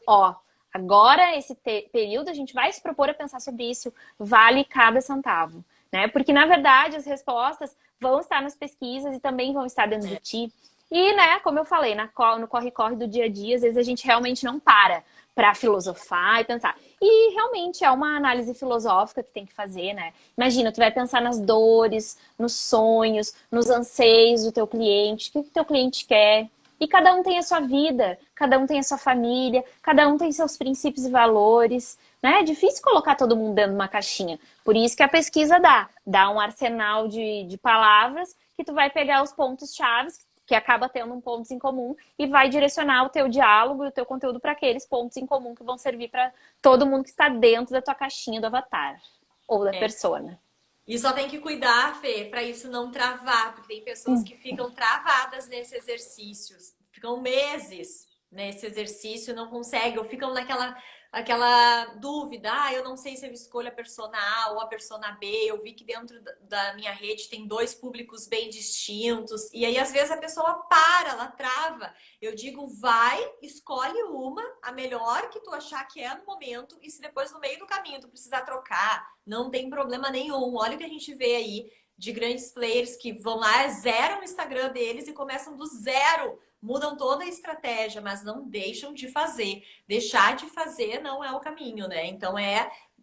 Agora, esse período, a gente vai se propor a pensar sobre isso. Vale cada centavo, né? Porque, na verdade, as respostas vão estar nas pesquisas e também vão estar dentro de ti. E, né, como eu falei, no corre-corre do dia a dia, às vezes a gente realmente não para filosofar e pensar. E realmente é uma análise filosófica que tem que fazer, né? Imagina, tu vai pensar nas dores, nos sonhos, nos anseios do teu cliente, o que o teu cliente quer. E cada um tem a sua vida, cada um tem a sua família, cada um tem seus princípios e valores, né? É difícil colocar todo mundo dentro de uma caixinha. Por isso que a pesquisa dá um arsenal de palavras que tu vai pegar os pontos-chave, que acaba tendo um pontos em comum, e vai direcionar o teu diálogo e o teu conteúdo para aqueles pontos em comum que vão servir para todo mundo que está dentro da tua caixinha do avatar ou da persona. E só tem que cuidar, Fê, para isso não travar, porque tem pessoas que ficam travadas nesse exercício, ficam meses nesse exercício, não conseguem, ou ficam aquela dúvida, eu não sei se eu escolho a persona A ou a persona B, eu vi que dentro da minha rede tem dois públicos bem distintos, e aí às vezes a pessoa ela trava. Eu digo, vai, escolhe a melhor que tu achar que é no momento, e se depois no meio do caminho tu precisar trocar, não tem problema nenhum. Olha o que a gente vê aí de grandes players que vão lá, zeram o Instagram deles e começam do zero, mudam toda a estratégia, mas não deixam de fazer. Deixar de fazer não é o caminho, né? Então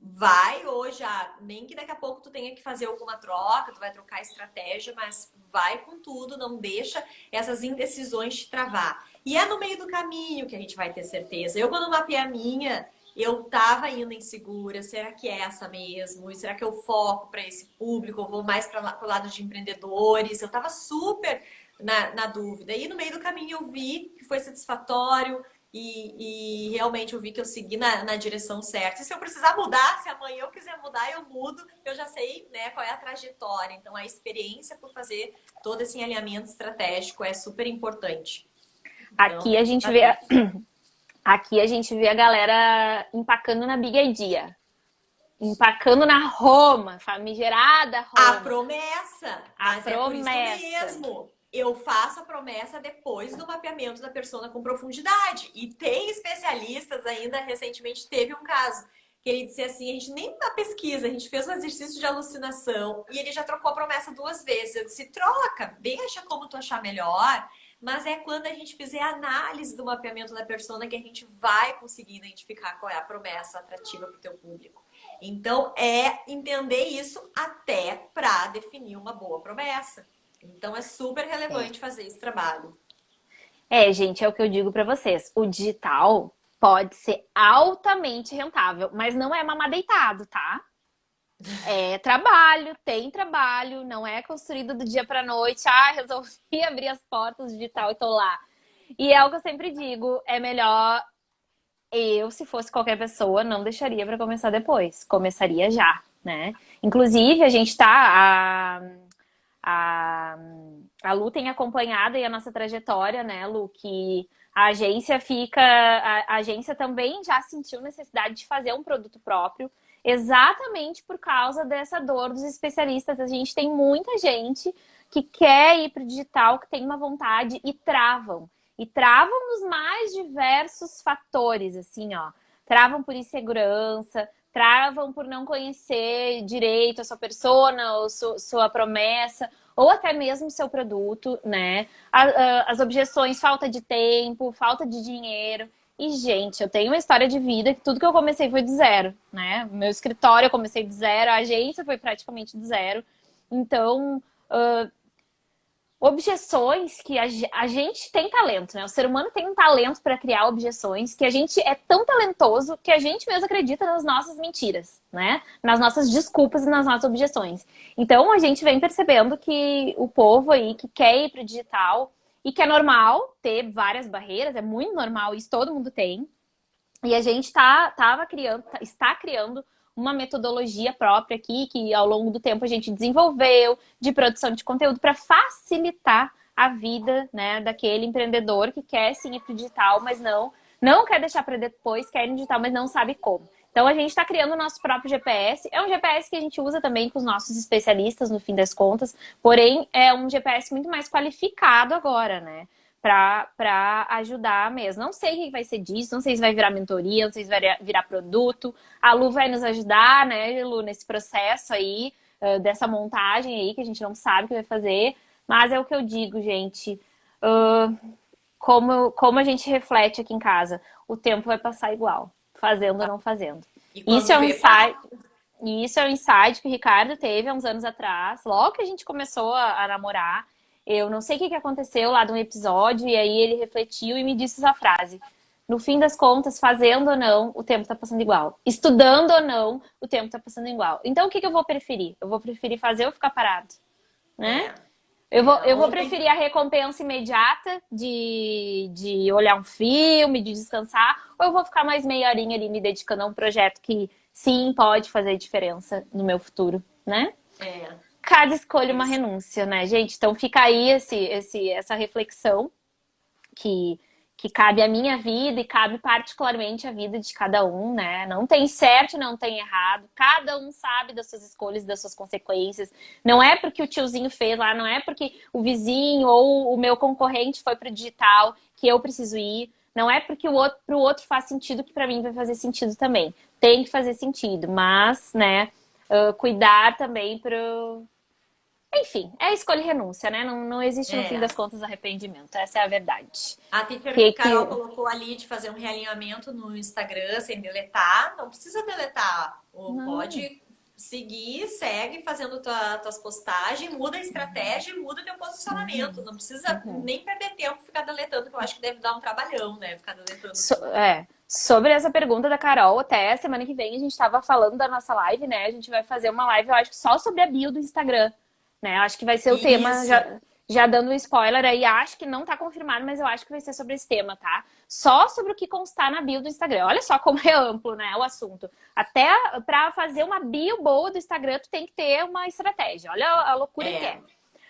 vai hoje, nem que daqui a pouco tu tenha que fazer alguma troca, tu vai trocar a estratégia, mas vai com tudo, não deixa essas indecisões te travar. E é no meio do caminho que a gente vai ter certeza. Eu, quando mapeei a minha, eu tava indo insegura, será que é essa mesmo? E será que eu foco para esse público? Eu vou mais para o lado de empreendedores? Eu tava super na dúvida. E no meio do caminho eu vi que foi satisfatório e realmente eu vi que eu segui na direção certa. E se eu precisar mudar, se amanhã eu quiser mudar, eu mudo. Eu já sei, né, qual é a trajetória. Então a experiência por fazer todo esse alinhamento estratégico é super importante. Então, aqui a gente vê a galera empacando na Big Idea. Empacando na Roma, famigerada Roma. A promessa. Mas é por isso mesmo. Eu faço a promessa depois do mapeamento da persona com profundidade. E tem especialistas ainda, recentemente teve um caso, que ele disse assim, a gente nem na pesquisa, a gente fez um exercício de alucinação e ele já trocou a promessa 2 vezes. Eu disse, troca, deixa como tu achar melhor, mas é quando a gente fizer a análise do mapeamento da persona que a gente vai conseguir identificar qual é a promessa atrativa para o teu público. Então, é entender isso até para definir uma boa promessa. Então, é super relevante fazer esse trabalho. Gente, é o que eu digo para vocês. O digital pode ser altamente rentável, mas não é mamar deitado, tá? É trabalho, tem trabalho, não é construído do dia para noite. Resolvi abrir as portas digital e tô lá. E é o que eu sempre digo, é melhor se fosse qualquer pessoa, não deixaria para começar depois. Começaria já, né? Inclusive, a gente tá... A Lu tem acompanhado aí a nossa trajetória, né, Lu? Que a agência também já sentiu necessidade de fazer um produto próprio, exatamente por causa dessa dor dos especialistas. A gente tem muita gente que quer ir para o digital, que tem uma vontade e travam. E travam nos mais diversos fatores, assim, ó. Travam por insegurança, travam por não conhecer direito a sua persona, ou sua promessa, ou até mesmo seu produto, né? As objeções, falta de tempo, falta de dinheiro. E, gente, eu tenho uma história de vida que tudo que eu comecei foi do zero, né? Meu escritório eu comecei do zero, a agência foi praticamente do zero. Então, objeções que a gente tem talento, né? O ser humano tem um talento para criar objeções, que a gente é tão talentoso que a gente mesmo acredita nas nossas mentiras, né? Nas nossas desculpas e nas nossas objeções. Então, a gente vem percebendo que o povo aí que quer ir para o digital e que é normal ter várias barreiras, é muito normal, isso todo mundo tem. E a gente está criando uma metodologia própria aqui, que ao longo do tempo a gente desenvolveu, de produção de conteúdo para facilitar a vida, né, daquele empreendedor que quer sim ir para o digital, mas não quer deixar para depois, quer ir no digital, mas não sabe como. Então a gente está criando o nosso próprio GPS. É um GPS que a gente usa também com os nossos especialistas, no fim das contas, porém é um GPS muito mais qualificado agora, né? para ajudar mesmo. Não sei o que vai ser disso, não sei se vai virar mentoria, não sei se vai virar produto. A Lu vai nos ajudar, né, Lu, nesse processo aí, dessa montagem aí, que a gente não sabe o que vai fazer. Mas é o que eu digo, gente. Como a gente reflete aqui em casa, o tempo vai passar igual, fazendo ou não fazendo. E Isso é quando um vê, insight, e isso é um insight que o Ricardo teve há uns anos atrás, logo que a gente começou a namorar. Eu não sei o que aconteceu lá de um episódio, e aí ele refletiu e me disse essa frase. No fim das contas, fazendo ou não, o tempo tá passando igual. Estudando ou não, o tempo tá passando igual. Então, o que eu vou preferir? Eu vou preferir fazer ou ficar parado, né? é, Eu vou ontem, preferir a recompensa imediata de olhar um filme, de descansar, ou eu vou ficar mais meia horinha ali me dedicando a um projeto que sim pode fazer diferença no meu futuro, né? é, Cada escolha é uma isso. renúncia, né, gente? Então fica aí essa reflexão que, que cabe à minha vida e cabe particularmente à vida de cada um, né? Não tem certo, não tem errado. Cada um sabe das suas escolhas, das suas consequências. Não é porque o tiozinho fez lá, não é porque o vizinho ou o meu concorrente foi pro digital que eu preciso ir. Não é porque pro outro faz sentido que para mim vai fazer sentido também. Tem que fazer sentido, mas, né, cuidar também pro... Enfim, é escolha e renúncia, né? Não existe no fim É. das contas arrependimento. Essa é a verdade. A teacher Carol Que... colocou ali de fazer um realinhamento no Instagram sem deletar. Não precisa deletar. Ou Não. pode seguir, segue fazendo tuas postagens, muda a estratégia e muda teu posicionamento. Uhum, Não precisa uhum. nem perder tempo ficar deletando, que eu acho que deve dar um trabalhão, né? Ficar deletando tudo. Sobre essa pergunta da Carol, até semana que vem a gente estava falando da nossa live, né? A gente vai fazer uma live, eu acho, só sobre a bio do Instagram, né? Eu acho que vai ser o tema, Isso. já dando um spoiler aí, acho que não tá confirmado, mas eu acho que vai ser sobre esse tema, tá? Só sobre o que constar na bio do Instagram. Olha só como é amplo, né, o assunto. Até para fazer uma bio boa do Instagram, tu tem que ter uma estratégia. Olha a loucura que É. é.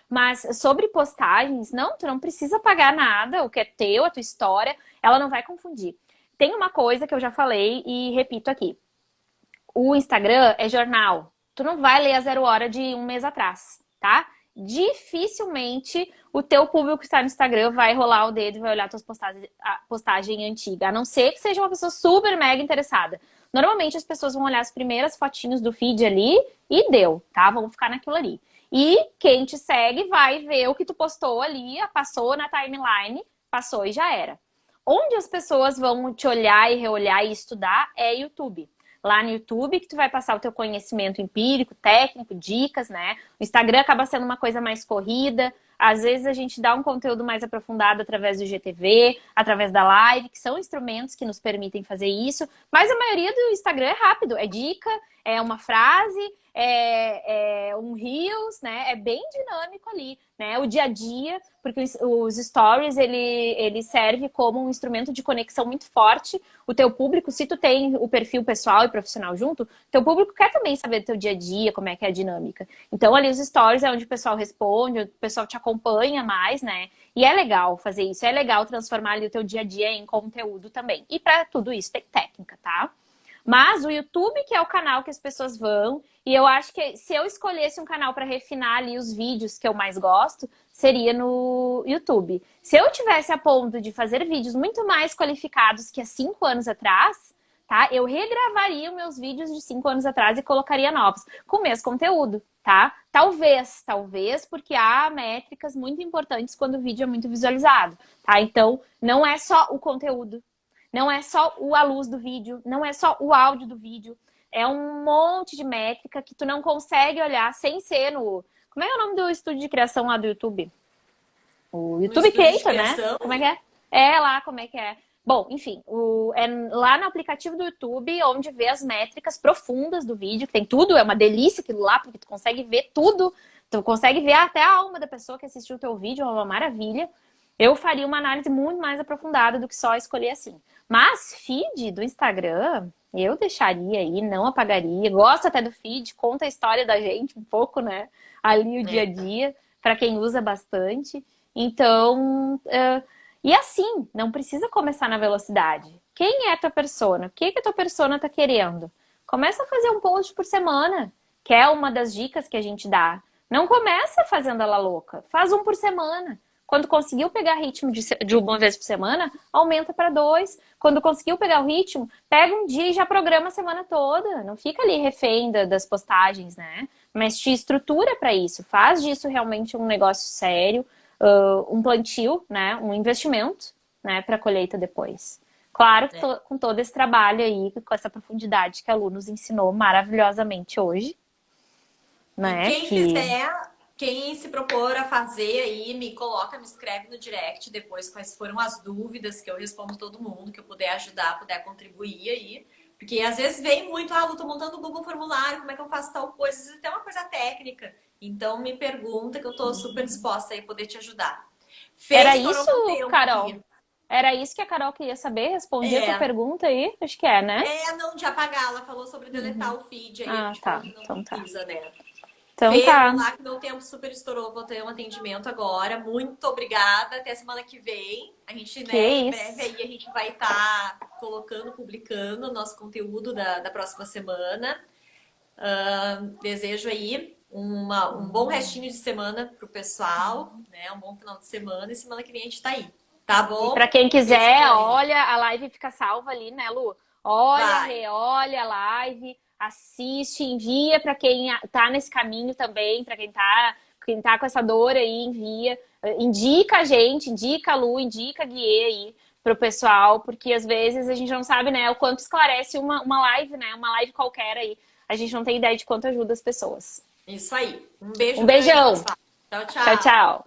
Mas sobre postagens, não, tu não precisa pagar nada, o que é teu, a tua história, ela não vai confundir. Tem uma coisa que eu já falei e repito aqui. O Instagram é jornal. Tu não vai ler a 0 hora de um mês atrás, tá? Dificilmente o teu público que está no Instagram vai rolar o dedo e vai olhar tuas postagem antiga, a não ser que seja uma pessoa super mega interessada. Normalmente as pessoas vão olhar as primeiras fotinhos do feed ali e deu, tá? Vamos ficar naquilo ali. E quem te segue vai ver o que tu postou ali, passou na timeline, passou e já era. Onde as pessoas vão te olhar e reolhar e estudar é YouTube. Lá no YouTube que tu vai passar o teu conhecimento empírico, técnico, dicas, né? O Instagram acaba sendo uma coisa mais corrida. Às vezes a gente dá um conteúdo mais aprofundado através do IGTV, através da live, que são instrumentos que nos permitem fazer isso. Mas a maioria do Instagram é rápido, é dica, é uma frase, é um Reels, né? É bem dinâmico ali, né? O dia a dia, porque os stories, ele serve como um instrumento de conexão muito forte. O teu público, se tu tem o perfil pessoal e profissional junto, teu público quer também saber do teu dia a dia, como é que é a dinâmica. Então, ali os stories é onde o pessoal responde, o pessoal te acompanha mais, né? E é legal fazer isso, é legal transformar ali o teu dia a dia em conteúdo também. E para tudo isso tem técnica, tá? Mas o YouTube, que é o canal que as pessoas vão, e eu acho que se eu escolhesse um canal para refinar ali os vídeos que eu mais gosto, seria no YouTube. Se eu tivesse a ponto de fazer vídeos muito mais qualificados que há 5 anos atrás, tá? Eu regravaria os meus vídeos de 5 anos atrás e colocaria novos, com o mesmo conteúdo, tá? Talvez, porque há métricas muito importantes quando o vídeo é muito visualizado, tá? Então, não é só o conteúdo. Não é só a luz do vídeo, não é só o áudio do vídeo. É um monte de métrica que tu não consegue olhar sem ser no... Como é o nome do estúdio de criação lá do YouTube? O No YouTube estúdio de Creator, né? criação, Como é que é? É lá, como é que é? Bom, enfim, é lá no aplicativo do YouTube onde vê as métricas profundas do vídeo, que tem tudo, é uma delícia aquilo lá, porque tu consegue ver tudo, tu consegue ver até a alma da pessoa que assistiu o teu vídeo, é uma maravilha. Eu faria uma análise muito mais aprofundada do que só escolher assim. Mas feed do Instagram, eu deixaria aí, não apagaria. Gosto até do feed, conta a história da gente um pouco, né? Ali o dia a né? dia, para quem usa bastante. Então, e assim, não precisa começar na velocidade. Quem é a tua persona? O que a tua persona tá querendo? Começa a fazer um post por semana, que é uma das dicas que a gente dá. Não começa fazendo ela louca, faz um por semana. Quando conseguiu pegar ritmo de uma vez por semana, aumenta para 2. Quando conseguiu pegar o ritmo, pega um dia e já programa a semana toda. Não fica ali refém das postagens, né? Mas te estrutura para isso. Faz disso realmente um negócio sério, um plantio, né? Um investimento, né? Para colheita depois. Claro, com todo esse trabalho aí, com essa profundidade que a Lu nos ensinou maravilhosamente hoje. Né? E quem fizer, quem se propor a fazer aí, me coloca, me escreve no direct depois quais foram as dúvidas, que eu respondo todo mundo, que eu puder ajudar, puder contribuir aí. Porque às vezes vem muito, Lu, tô montando o Google Formulário, como é que eu faço tal coisa? Às vezes tem uma coisa técnica. Então me pergunta que eu tô super disposta aí a poder te ajudar. Era isso, Carol? Aqui. Era isso que a Carol queria saber? Responder a tua pergunta aí? Acho que é, né? Não, de apagar. Ela falou sobre deletar o feed. Aí a gente tá. falou que não Então precisa, né? Então Fê, tá. vamos lá que meu tempo super estourou. Vou ter um atendimento agora. Muito obrigada. Até semana que vem. A gente, né, em breve aí a gente vai estar colocando, publicando o nosso conteúdo da próxima semana. Desejo aí um bom restinho de semana pro pessoal, né? Um bom final de semana. E semana que vem a gente tá aí. Tá bom? E pra quem quiser, olha, a live fica salva ali, né, Lu? Olha, reolha a live, assiste, envia pra quem tá nesse caminho também, pra quem tá com essa dor aí, envia. Indica a gente, indica a Lu, indica a Guiê aí pro pessoal, porque às vezes a gente não sabe, né, o quanto esclarece uma live, né? Uma live qualquer aí. A gente não tem ideia de quanto ajuda as pessoas. Isso aí. Um beijo. Um beijão. Grande, tchau, tchau. Tchau, tchau.